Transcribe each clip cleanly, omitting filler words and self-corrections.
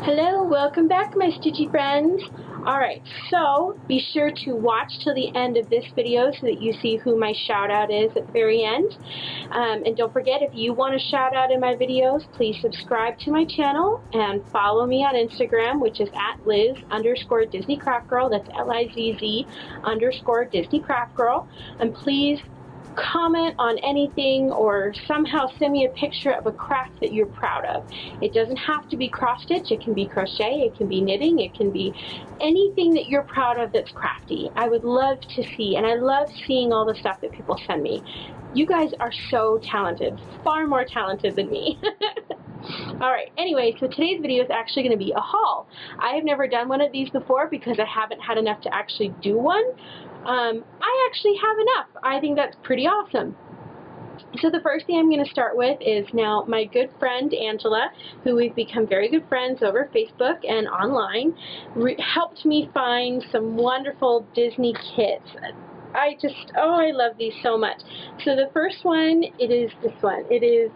Hello, welcome back my stitchy friends. Alright, so be sure to watch till the end of this video so that you see who my shout out is at the very end. And don't forget, if you want a shout out in my videos, please subscribe to my channel and follow me on Instagram, which is at Liz_DisneyCraftGirl. That's LIZZ_DisneyCraftGirl. And please comment on anything or somehow send me a picture of a craft that you're proud of. It doesn't have to be cross stitch, it can be crochet, it can be knitting, it can be anything that you're proud of that's crafty. I would love to see, and I love seeing all the stuff that people send me. You guys are so talented, far more talented than me. Alright, anyway, so today's video is actually going to be a haul. I have never done one of these before because I haven't had enough to actually do one. I actually have enough. I think that's pretty awesome. So the first thing I'm going to start with is now my good friend Angela, who we've become very good friends over Facebook and online, helped me find some wonderful Disney kits. I love these so much. So the first one, it is this one. It is,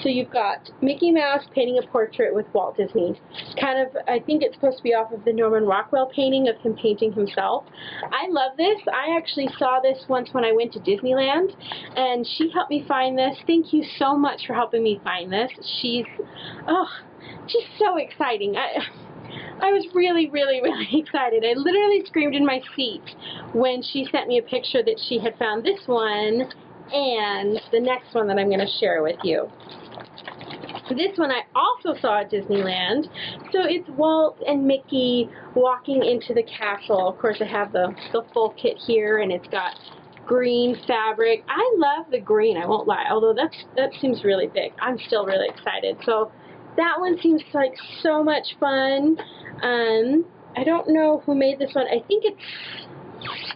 so you've got Mickey Mouse painting a portrait with Walt Disney. Kind of, I think it's supposed to be off of the Norman Rockwell painting of him painting himself. I love this. I actually saw this once when I went to Disneyland, and she helped me find this. Thank you so much for helping me find this. She's, just so exciting. I was really, really, really excited. I literally screamed in my seat when she sent me a picture that she had found this one and the next one that I'm going to share with you. This one I also saw at Disneyland. So it's Walt and Mickey walking into the castle. Of course, I have the full kit here, and it's got green fabric. I love the green, I won't lie, although that seems really big. I'm still really excited. So that one seems like so much fun. I don't know who made this one. I think it's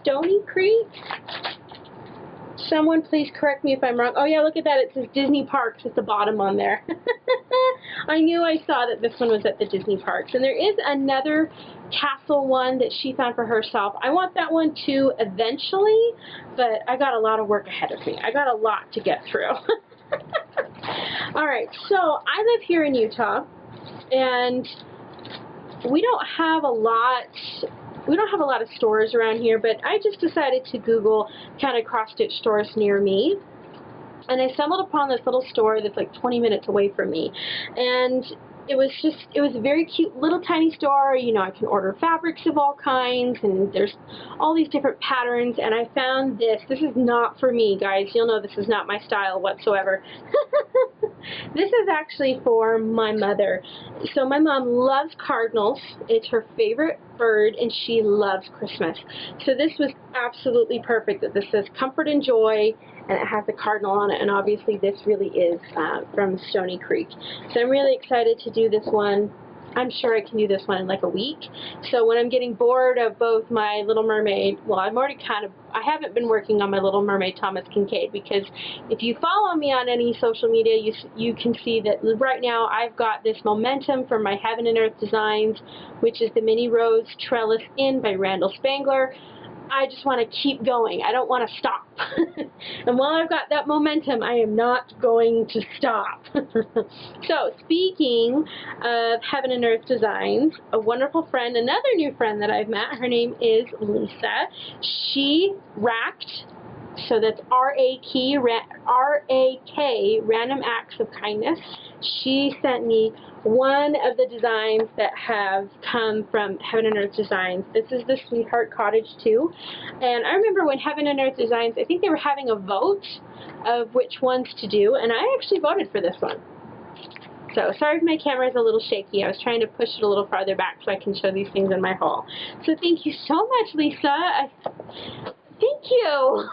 Stony Creek. Someone please correct me if I'm wrong. Oh yeah, look at that. It says Disney Parks at the bottom on there. I knew I saw that this one was at the Disney Parks. And there is another castle one that she found for herself. I want that one too eventually, but I got a lot of work ahead of me. I got a lot to get through. Alright, so I live here in Utah, and we don't have a lot of stores around here, but I just decided to Google kind of cross-stitch stores near me, and I stumbled upon this little store that's like 20 minutes away from me, and it was a very cute little tiny store. You know, I can order fabrics of all kinds, and there's all these different patterns, and I found this. This is not for me, guys. You'll know this is not my style whatsoever. This is actually for my mother. So my mom loves cardinals. It's her favorite bird, and she loves Christmas. So this was absolutely perfect that this says Comfort and Joy, and it has a cardinal on it, and obviously this really is from Stony Creek. So I'm really excited to do this one. I'm sure I can do this one in like a week. So when I'm getting bored of both my Little Mermaid, well, I haven't been working on my Little Mermaid Thomas Kincaid, because if you follow me on any social media, you can see that right now I've got this momentum from my Heaven and Earth Designs, which is the Mini Rose Trellis In by Randall Spangler. I just want to keep going. I don't want to stop. And while I've got that momentum, I am not going to stop. So, speaking of Heaven and Earth Designs, a wonderful friend, another new friend that I've met, her name is Lisa. She racked, so that's R-A-K, Random Acts of Kindness. She sent me one of the designs that have come from Heaven and Earth Designs. This is the Sweetheart Cottage 2. And I remember when Heaven and Earth Designs, I think they were having a vote of which ones to do, and I actually voted for this one. So, sorry if my camera is a little shaky. I was trying to push it a little farther back so I can show these things in my haul. So thank you so much, Lisa. Thank you!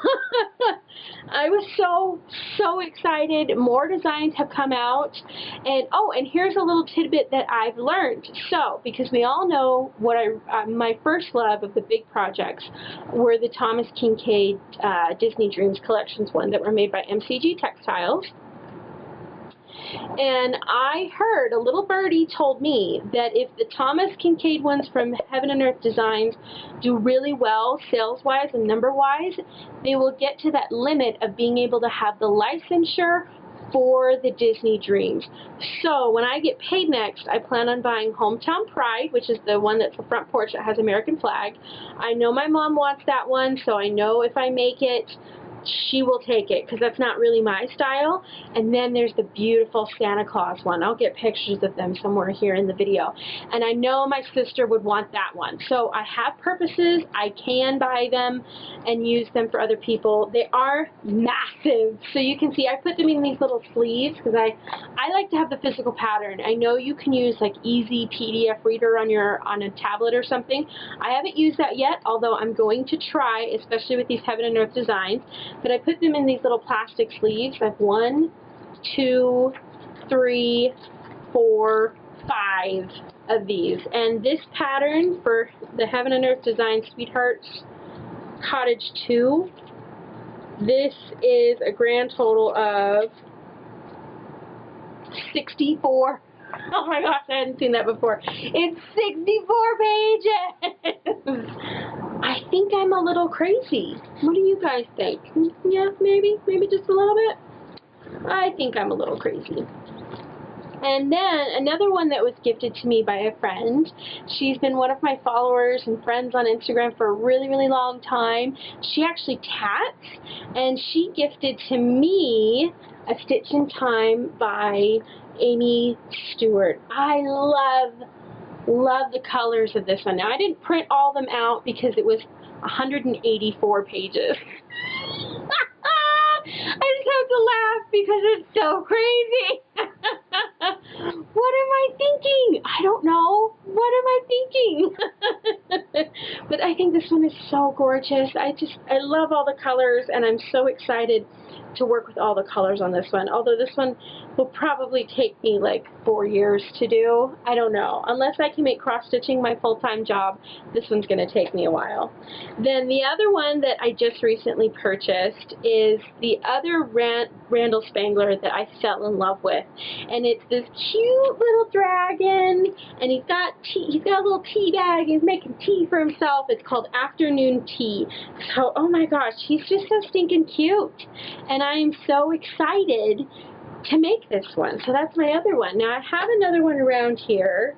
I was so excited. More designs have come out. And oh, and here's a little tidbit that I've learned. So, because we all know what my first love of the big projects were the Thomas Kincaid Disney Dreams Collections one that were made by MCG Textiles. And I heard, a little birdie told me, that if the Thomas Kincaid ones from Heaven and Earth Designs do really well sales-wise and number-wise, they will get to that limit of being able to have the licensure for the Disney Dreams. So when I get paid next, I plan on buying Hometown Pride, which is the one that's the front porch that has American flag. I know my mom wants that one, so I know if I make it, she will take it, because that's not really my style. And then there's the beautiful Santa Claus one. I'll get pictures of them somewhere here in the video. And I know my sister would want that one. So I have purposes. I can buy them and use them for other people. They are massive. So you can see I put them in these little sleeves because I like to have the physical pattern. I know you can use like easy PDF reader on a tablet or something. I haven't used that yet, although I'm going to try, especially with these Heaven and Earth designs. But I put them in these little plastic sleeves. I have 1, 2, 3, 4, 5 of these. And this pattern for the Heaven and Earth Design Sweethearts Cottage 2, this is a grand total of 64. Oh my gosh, I hadn't seen that before. It's 64 pages! I think I'm a little crazy. What do you guys think? Yeah, maybe just a little bit? I think I'm a little crazy. And then another one that was gifted to me by a friend. She's been one of my followers and friends on Instagram for a really, really long time. She actually tats, and she gifted to me a Stitch in Time by Amy Stewart. I love the colors of this one. Now, I didn't print all them out because it was 184 pages. I just have to laugh because it's so crazy. What am I thinking? I don't know. What am I thinking? But I think this one is so gorgeous. I love all the colors, and I'm so excited to work with all the colors on this one. Although this one will probably take me like 4 years to do. I don't know. Unless I can make cross-stitching my full-time job, this one's going to take me a while. Then the other one that I just recently purchased is the other Randall Spangler that I fell in love with. And it's this cute little dragon, and he's got a little tea bag. He's making tea for himself. It's called Afternoon Tea. So, oh my gosh, he's just so stinking cute. And I am so excited to make this one. So that's my other one. Now I have another one around here.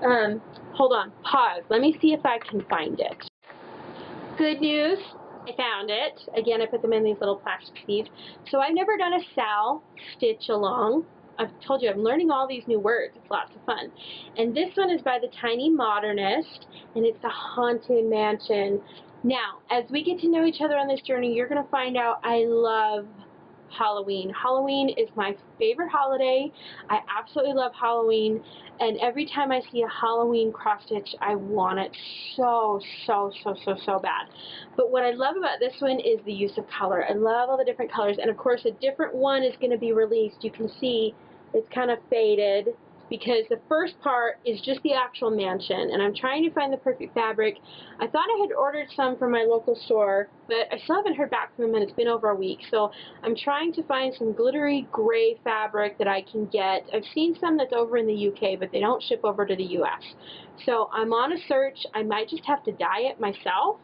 Hold on, pause. Let me see if I can find it. Good news, I found it. Again, I put them in these little plastic sleeves. So I've never done a Sal stitch along. I've told you I'm learning all these new words. It's lots of fun. And this one is by the Tiny Modernist, and it's the Haunted Mansion. Now, as we get to know each other on this journey, you're going to find out I love Halloween. Halloween is my favorite holiday. I absolutely love Halloween, and every time I see a Halloween cross stitch, I want it so bad. But what I love about this one is the use of color. I love all the different colors, and of course a different one is going to be released. You can see it's kind of faded because the first part is just the actual mansion, and I'm trying to find the perfect fabric. I thought I had ordered some from my local store, but I still haven't heard back from them, and it's been over a week. So I'm trying to find some glittery gray fabric that I can get. I've seen some that's over in the UK, but they don't ship over to the US. So I'm on a search. I might just have to dye it myself.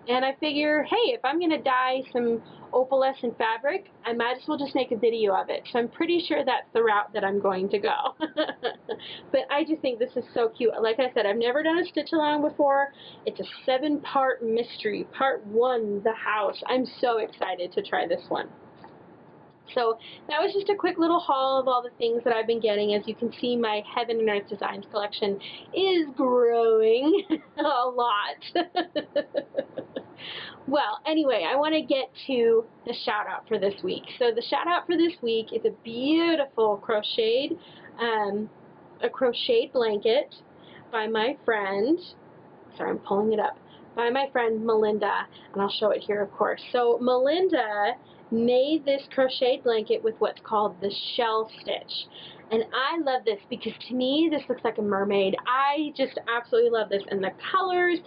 And I figure, hey, if I'm going to dye some opalescent fabric, I might as well just make a video of it. So I'm pretty sure that's the route that I'm going to go. But I just think this is so cute. Like I said, I've never done a stitch along before. It's a 7-part mystery. Part 1, the house. I'm so excited to try this one. So that was just a quick little haul of all the things that I've been getting. As you can see, my Heaven and Earth Designs collection is growing a lot. Well, anyway, I want to get to the shout out for this week. So the shout out for this week is a beautiful crocheted blanket by my friend. Sorry, I'm pulling it up. By my friend Melinda, and I'll show it here, of course. So Melinda made this crocheted blanket with what's called the shell stitch. And I love this because to me this looks like a mermaid. I just absolutely love this, and the colors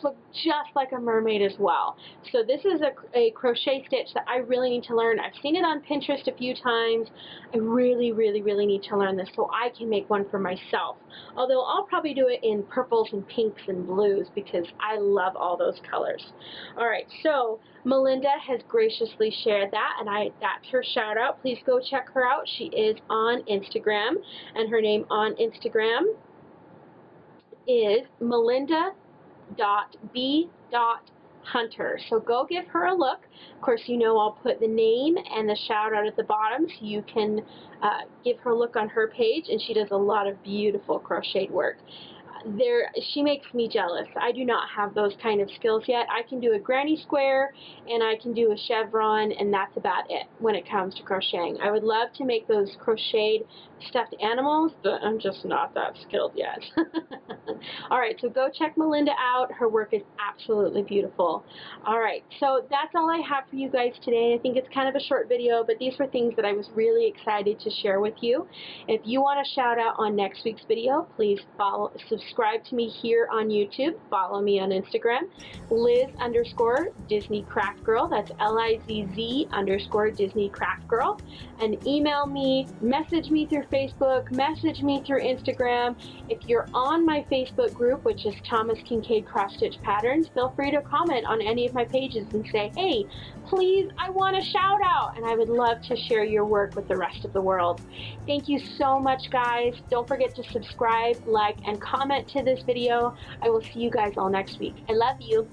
look just like a mermaid as well. So this is a crochet stitch that I really need to learn. I've seen it on Pinterest a few times. I really need to learn this so I can make one for myself. Although I'll probably do it in purples and pinks and blues because I love all those colors. Alright, so Melinda has graciously shared that, and that's her shout out. Please go check her out. She is on Instagram, and her name on Instagram is melinda.b.hunter. So go give her a look. Of course, you know I'll put the name and the shout out at the bottom so you can give her a look on her page, and she does a lot of beautiful crocheted work. She makes me jealous. I do not have those kind of skills yet. I can do a granny square and I can do a chevron, and that's about it when it comes to crocheting. I would love to make those crocheted stuffed animals, but I'm just not that skilled yet. Alright, so go check Melinda out. Her work is absolutely beautiful. Alright, so that's all I have for you guys today. I think it's kind of a short video, but these were things that I was really excited to share with you. If you want a shout out on next week's video, please subscribe to me here on YouTube. Follow me on Instagram, Liz_Disney Craft Girl. That's LIZZ_Disney Craft Girl. And email me, message me through Facebook, message me through Instagram. If you're on my Facebook group, which is Thomas Kincaid Cross Stitch Patterns, feel free to comment on any of my pages and say, hey, please, I want a shout out, and I would love to share your work with the rest of the world. Thank you so much, guys. Don't forget to subscribe, like, and comment to this video. I will see you guys all next week. I love you.